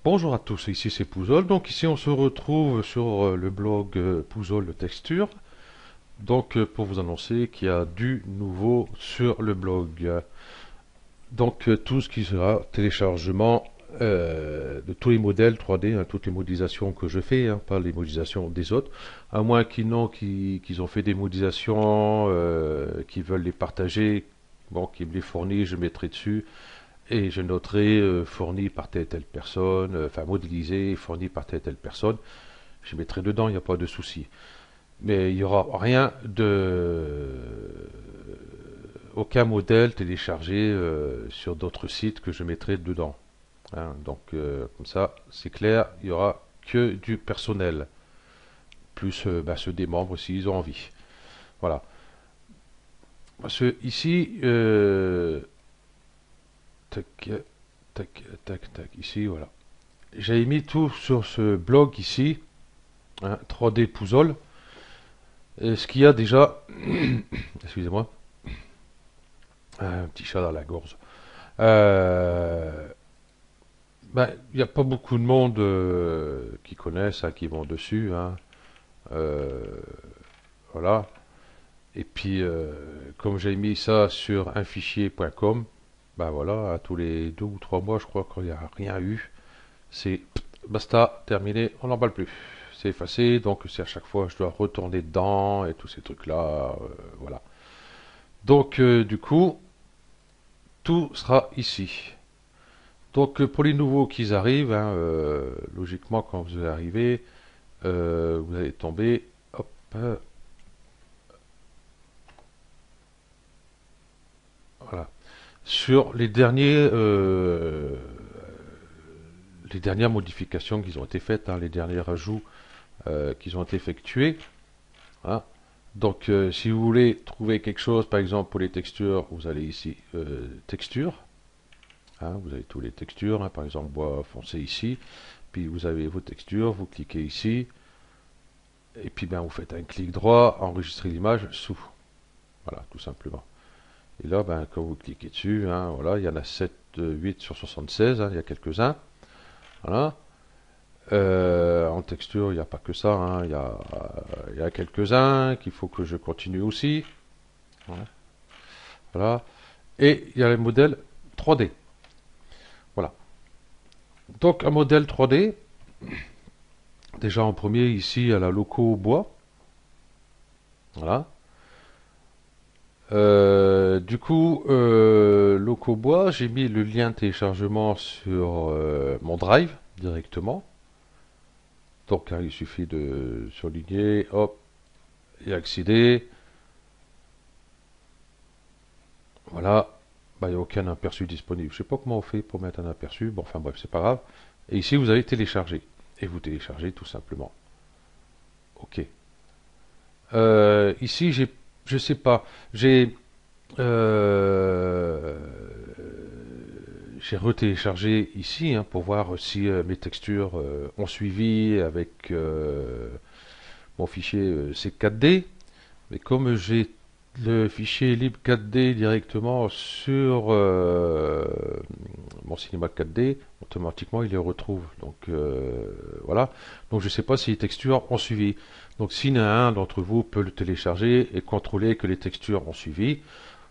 Bonjour à tous, ici c'est Pouzol. Donc ici on se retrouve sur le blog Pouzol Texture. Donc pour vous annoncer qu'il y a du nouveau sur le blog. Donc tout ce qui sera téléchargement de tous les modèles 3D, hein, toutes les modélisations que je fais, hein, pas les modélisations des autres, à moins qu'ils ont fait des modélisations, qu'ils veulent les partager, bon, qu'ils me les fournissent, je mettrai dessus. Et je noterai fourni par telle et telle personne, enfin modélisé, fourni par telle et telle personne. Je mettrai dedans, il n'y a pas de souci. Mais il n'y aura rien de... aucun modèle téléchargé sur d'autres sites que je mettrai dedans. Hein, donc comme ça, c'est clair, il n'y aura que du personnel. Plus ceux des membres s'ils ont envie. Voilà. Parce que ici, tac, tac, tac, tac, ici, voilà. J'avais mis tout sur ce blog ici, hein, 3D Pouzol. Et ce qu'il y a déjà, excusez-moi, un petit chat dans la gorge. Euh, il n'y a pas beaucoup de monde qui connaissent, hein, qui vont dessus, hein. Euh, voilà. Et puis, comme j'ai mis ça sur unfichier.com, ben voilà, à tous les 2 ou 3 mois, je crois qu'il n'y a rien eu. C'est basta, terminé, on n'en parle plus. C'est effacé, donc c'est à chaque fois je dois retourner dedans et tous ces trucs-là, voilà. Donc du coup, tout sera ici. Donc pour les nouveaux qui arrivent, hein, logiquement quand vous allez arriver, vous allez tomber, hop, voilà, sur les dernières modifications qui ont été faites, hein, les derniers ajouts qui ont été effectués. Hein. Donc, si vous voulez trouver quelque chose, par exemple pour les textures, vous allez ici, texture. Hein, vous avez tous les textures, hein, par exemple bois foncé ici. Puis vous avez vos textures, vous cliquez ici. Et puis ben, vous faites un clic droit, enregistrer l'image sous. Voilà, tout simplement. Et là, ben, quand vous cliquez dessus, hein, voilà, il y en a 7, 8 sur 76, hein, il y a quelques-uns. Voilà. En texture, il n'y a pas que ça, hein, il y a quelques-uns qu'il faut que je continue aussi. Voilà. Voilà. Et il y a les modèles 3D. Voilà. Donc un modèle 3D, déjà en premier ici à la loco bois. Voilà. Du coup, loco bois, j'ai mis le lien de téléchargement sur mon drive directement. Donc hein, il suffit de surligner, hop, et accéder. Voilà. Bah, il n'y a aucun aperçu disponible. Je ne sais pas comment on fait pour mettre un aperçu. Bon, enfin bref, c'est pas grave. Et ici, vous allez télécharger. Et vous téléchargez tout simplement. OK. Ici, je sais pas, euh, j'ai retéléchargé ici, hein, pour voir si mes textures ont suivi avec mon fichier C4D. Mais comme j'ai le fichier lib 4D directement sur mon cinéma 4D, automatiquement il les retrouve. Donc voilà. Donc je ne sais pas si les textures ont suivi. Donc s'il y en a un d'entre vous peut le télécharger et contrôler que les textures ont suivi.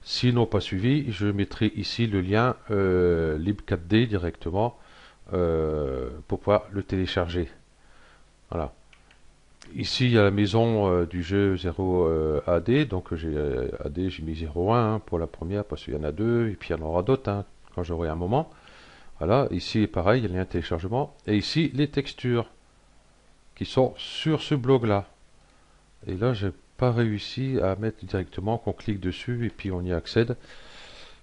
S'ils n'ont pas suivi, je mettrai ici le lien lib4d directement pour pouvoir le télécharger. Voilà. Ici, il y a la maison du jeu 0 AD, donc j'ai AD, j'ai mis 0,1 hein, pour la première parce qu'il y en a deux, et puis il y en aura d'autres hein, quand j'aurai un moment. Voilà, ici pareil, il y a le lien téléchargement, et ici les textures qui sont sur ce blog-là. Et là, j'ai pas réussi à mettre directement qu'on clique dessus et puis on y accède.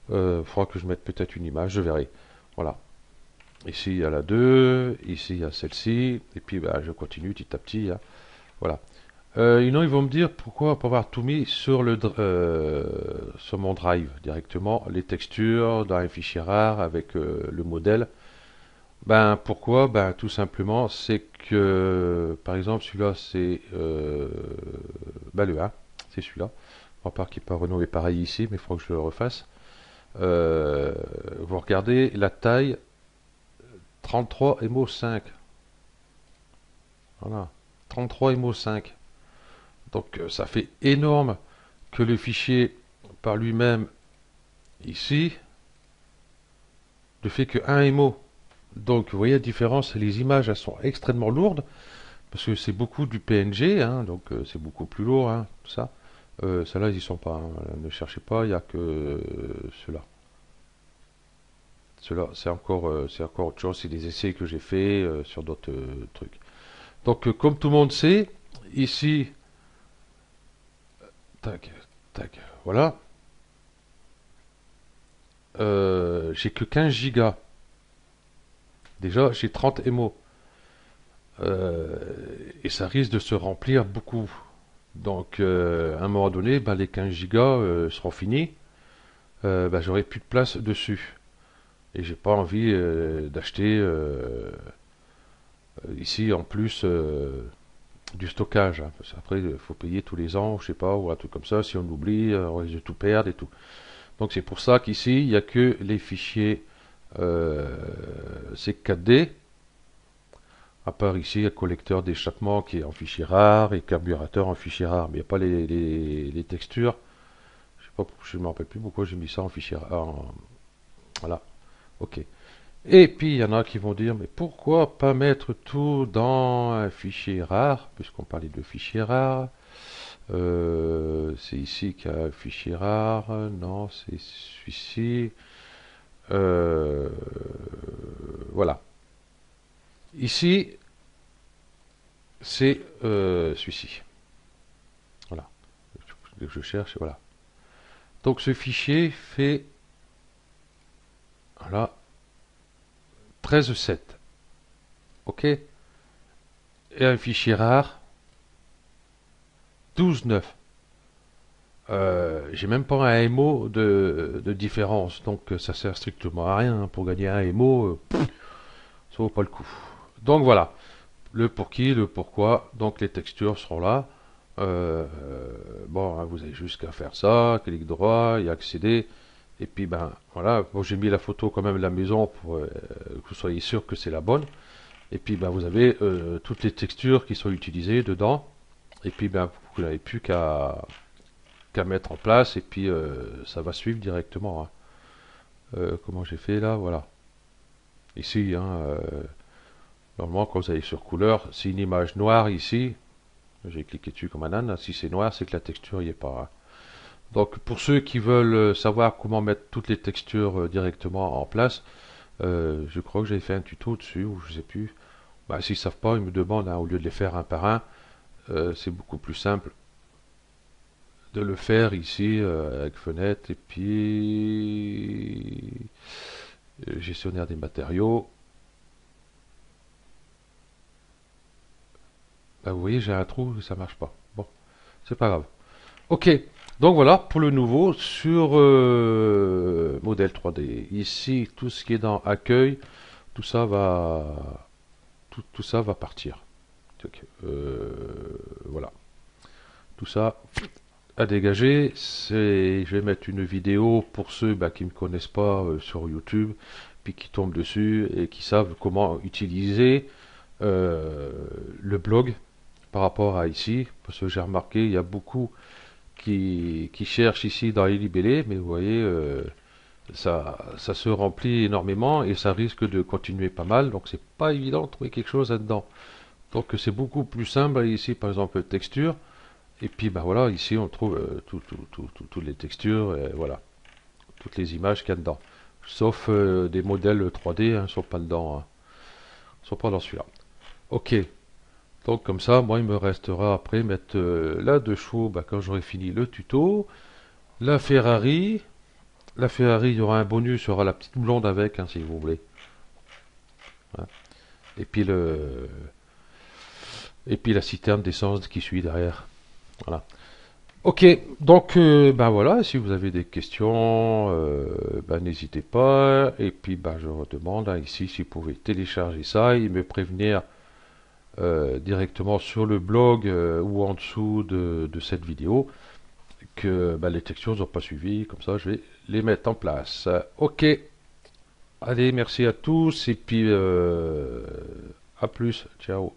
Il faudra que je mette peut-être une image, je verrai. Voilà. Ici, il y a la 2, ici, il y a celle-ci, et puis bah, je continue petit à petit. Hein. Voilà. Ils vont me dire pourquoi pas avoir tout mis sur sur mon drive directement, les textures dans un fichier rare avec le modèle. Ben pourquoi? Ben tout simplement, c'est que par exemple celui-là c'est ben, le 1, c'est celui-là. On part qu'il n'est pas renommé pareil ici, mais il faut que je le refasse. Vous regardez la taille 33 MO5. Voilà. 33 MO5. Donc ça fait énorme que le fichier par lui-même ici ne fait que 1 MO. Donc vous voyez la différence, les images elles sont extrêmement lourdes parce que c'est beaucoup du PNG, hein, donc c'est beaucoup plus lourd, hein, tout ça. Ceux-là ils y sont pas, hein, ne cherchez pas, il n'y a que ceux-là. Ceux-là c'est encore autre chose, c'est des essais que j'ai fait sur d'autres trucs. Donc comme tout le monde sait, ici, tac, tac, voilà, j'ai que 15 gigas. Déjà j'ai 30 MO. Et ça risque de se remplir beaucoup. Donc, à un moment donné, ben, les 15 gigas seront finis. Ben, j'aurai plus de place dessus. Et j'ai pas envie d'acheter ici en plus du stockage, hein, parce qu'après, il faut payer tous les ans, je sais pas, ou un truc comme ça. Si on oublie, on risque de tout perdre et tout. Donc, c'est pour ça qu'ici, il n'y a que les fichiers c'est 4D. À part ici, le collecteur d'échappement qui est en fichier rare et carburateur en fichier rare. Mais il n'y a pas les textures. Je sais pas, je ne me rappelle plus pourquoi j'ai mis ça en fichier rare. Voilà. Ok. Et puis il y en a qui vont dire, mais pourquoi pas mettre tout dans un fichier rare, puisqu'on parlait de fichier rare. C'est ici qu'il y a un fichier rare. Non, c'est celui-ci. Voilà. Ici, c'est celui-ci. Voilà. Je cherche, voilà. Donc ce fichier fait voilà 13,7. OK. Et un fichier rare 12,9. J'ai même pas un MO de différence, donc ça sert strictement à rien. Pour gagner un MO, ça vaut pas le coup. Donc voilà, le pour qui, le pourquoi. Donc les textures seront là. Bon, hein, vous avez juste qu'à faire ça, clic droit, y accéder. Et puis ben voilà, bon, j'ai mis la photo quand même de la maison pour que vous soyez sûr que c'est la bonne. Et puis ben vous avez toutes les textures qui sont utilisées dedans. Et puis ben vous n'avez plus qu'à mettre en place et puis ça va suivre directement, hein. Comment j'ai fait là, voilà. Ici, hein, normalement quand vous allez sur couleur, c'est une image noire ici. J'ai cliqué dessus comme un âne. Si c'est noir, c'est que la texture n'y est pas, hein. Donc pour ceux qui veulent savoir comment mettre toutes les textures directement en place, je crois que j'avais fait un tuto dessus, ou je sais plus. Bah, s'ils ne savent pas, ils me demandent, hein, au lieu de les faire un par un, c'est beaucoup plus simple de le faire ici avec fenêtre et puis gestionnaire des matériaux. Bah, vous voyez, j'ai un trou, ça marche pas. Bon, c'est pas grave. Ok, donc voilà pour le nouveau sur modèle 3D. Ici, tout ce qui est dans accueil, tout ça va, tout ça va partir. Donc, voilà, tout ça à dégager. Je vais mettre une vidéo pour ceux bah, qui ne me connaissent pas sur YouTube, puis qui tombent dessus et qui savent comment utiliser le blog par rapport à ici. Parce que j'ai remarqué, il y a beaucoup qui cherchent ici dans les libellés, mais vous voyez, ça se remplit énormément et ça risque de continuer pas mal. Donc c'est pas évident de trouver quelque chose là-dedans. Donc c'est beaucoup plus simple ici, par exemple, texture. Et puis ben voilà, ici on trouve toutes les textures, et voilà, toutes les images qu'il y a dedans. Sauf des modèles 3D, hein, sont pas dedans, hein, sont pas dans celui-là. Ok, donc comme ça, moi il me restera après mettre la deux chevaux ben, quand j'aurai fini le tuto. La Ferrari, il y aura un bonus, il y aura la petite blonde avec, hein, si vous voulez. Hein. Et puis la citerne d'essence qui suit derrière. Voilà. Ok, donc ben voilà, si vous avez des questions, ben n'hésitez pas. Et puis ben je redemande hein, ici si vous pouvez télécharger ça et me prévenir directement sur le blog ou en dessous de cette vidéo que ben, les textures n'ont pas suivi. Comme ça, je vais les mettre en place. Ok. Allez, merci à tous et puis à plus. Ciao.